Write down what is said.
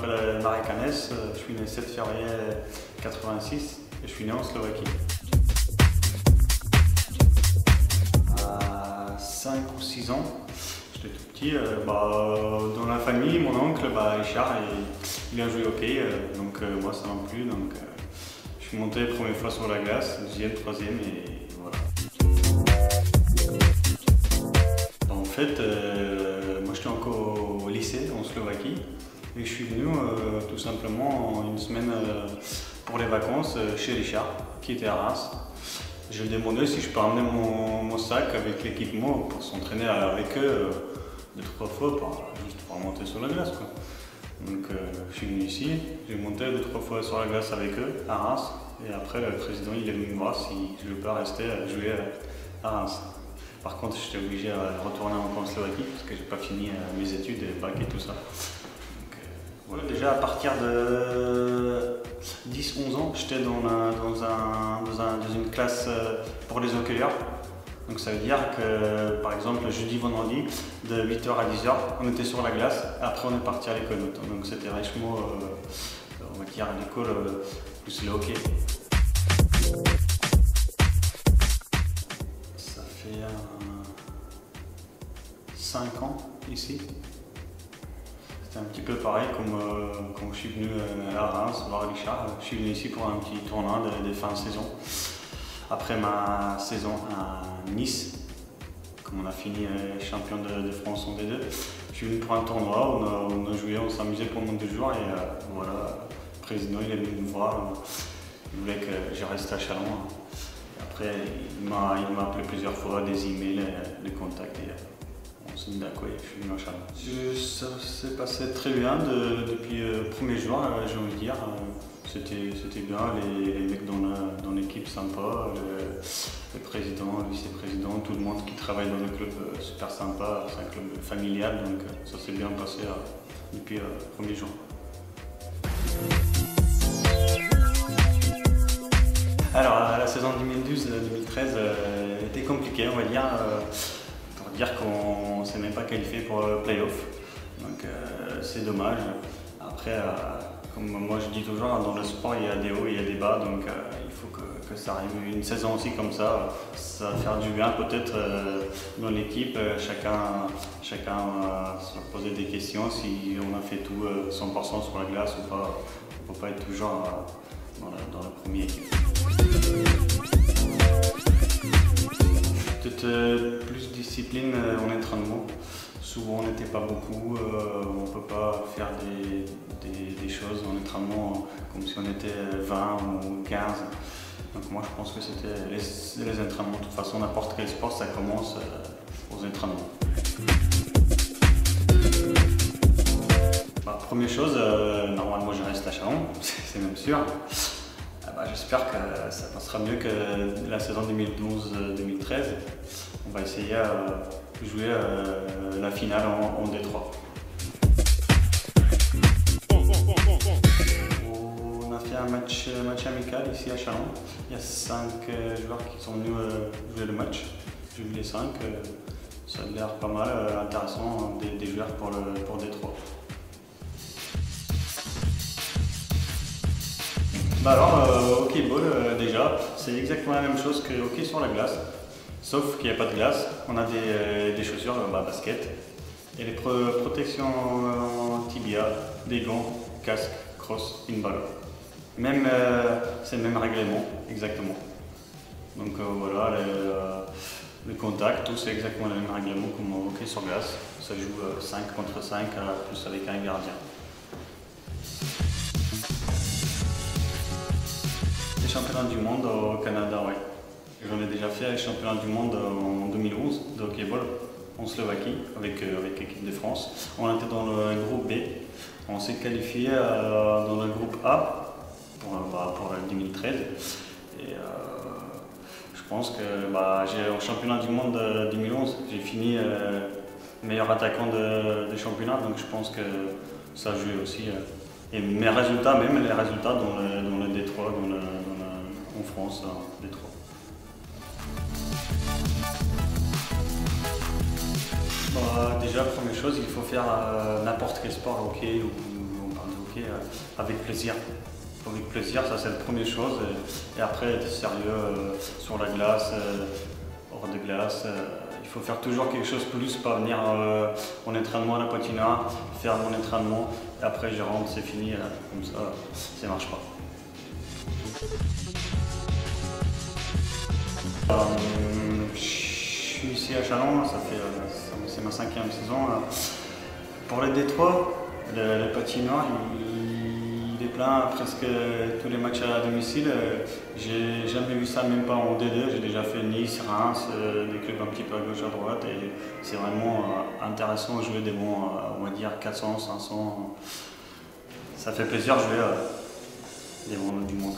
m'appelle Marek Hanes, je suis né le 7 février 86 et je suis né en Slovaquie. À 5 ou 6 ans, j'étais tout petit, dans la famille, mon oncle, Richard, il a joué au hockey, donc moi ça m'a plu, donc je suis monté la première fois sur la glace, deuxième, troisième et voilà. En fait, moi j'étais encore au lycée en Slovaquie et je suis venu tout simplement une semaine pour les vacances chez Richard qui était à Reims. Je lui ai demandé si je peux ramener mon sac avec l'équipement pour s'entraîner avec eux 2-3 fois, juste pour monter sur la glace, quoi. Donc je suis venu ici, j'ai monté 2-3 fois sur la glace avec eux à Reims et après le président il est venu me voir si je ne veux pas rester jouer à Reims. Par contre j'étais obligé de retourner en Slovaquie parce que j'ai pas fini mes études, bac et tout ça. Donc, voilà. Déjà à partir de 10-11 ans j'étais dans une classe pour les hockeyeurs. Donc ça veut dire que par exemple jeudi, vendredi, de 8h à 10h, on était sur la glace, après on est parti à l'école. Donc c'était vachement, on va dire à l'école, plus le hockey. Ça fait 5 ans ici. C'était un petit peu pareil comme quand je suis venu à Reims voir Richard. Je suis venu ici pour un petit tournoi de fin de saison. Après ma saison à Nice, comme on a fini champion de France en D2, je suis venu pour un tournoi, on a joué, on s'amusait pendant 2 jours et voilà, le président il est venu me voir, il voulait que je reste à Châlons. Et après il m'a appelé plusieurs fois, des emails, des contacts et on s'est mis d'accord et je suis venu à Châlons. Ça s'est passé très bien depuis le premier jour, j'ai envie de dire. C'était bien, les mecs dans l'équipe sympa, le président, le vice-président, tout le monde qui travaille dans le club super sympa, c'est un club familial donc ça s'est bien passé depuis le premier jour. Alors la saison 2012-2013 était compliquée on va dire, pour dire qu'on ne s'est même pas qualifié pour le play-off, donc c'est dommage. Après, comme moi je dis toujours, dans le sport il y a des hauts et il y a des bas, donc il faut que ça arrive une saison aussi comme ça va faire du bien peut-être dans l'équipe, chacun va se poser des questions si on a fait tout 100% sur la glace ou pas, on ne peut pas être toujours dans la première équipe. Peut-être plus de discipline en entraînement. Souvent on n'était pas beaucoup, on ne peut pas faire des choses en entraînement comme si on était 20 ou 15. Donc moi je pense que c'était les entraînements. De toute façon n'importe quel sport ça commence aux entraînements. Première chose, normalement je reste à Châlons, c'est même sûr. J'espère que ça passera mieux que la saison 2012-2013. On va essayer de jouer la finale en Détroit. On a fait un match amical ici à Châlons. Il y a 5 joueurs qui sont venus jouer le match. J'ai vu les 5. Ça a l'air pas mal intéressant, des joueurs pour Détroit. Hockey-ball déjà, c'est exactement la même chose que hockey sur la glace, sauf qu'il n'y a pas de glace, on a des chaussures basket et les protections tibia, des gants, casque, crosse, pinball. Même, c'est le même règlement, exactement. Donc voilà, le contact, tout c'est exactement le même règlement comme au hockey sur glace. Ça joue 5 contre 5, plus avec un gardien. Les championnats du monde au Canada, oui. J'en ai déjà fait les championnats du monde en 2011 de hockey-ball en Slovaquie avec l'équipe de France. On était dans le groupe B. On s'est qualifié dans le groupe A pour 2013. Et je pense que au championnat du monde 2011, j'ai fini meilleur attaquant de championnat, donc je pense que ça joue aussi. Et mes résultats, même les résultats dans le Détroit, en France, Détroit. Déjà, première chose, il faut faire n'importe quel sport, hockey ou hockey avec plaisir. Avec plaisir, ça c'est la première chose. Et après, être sérieux sur la glace, hors de glace. Il faut faire toujours quelque chose de plus, pas venir en entraînement à la patinoire, faire mon entraînement, et après je rentre, c'est fini, comme ça marche pas. Je suis ici à Chalon, c'est ma 5e saison. Pour les Détroit, le patinoire, il est plein presque tous les matchs à domicile. J'ai jamais vu ça, même pas en D2. J'ai déjà fait Nice, Reims, des clubs un petit peu à gauche, à droite. Et c'est vraiment intéressant de jouer des bons, on va dire 400, 500. Ça fait plaisir de jouer des bons du monde.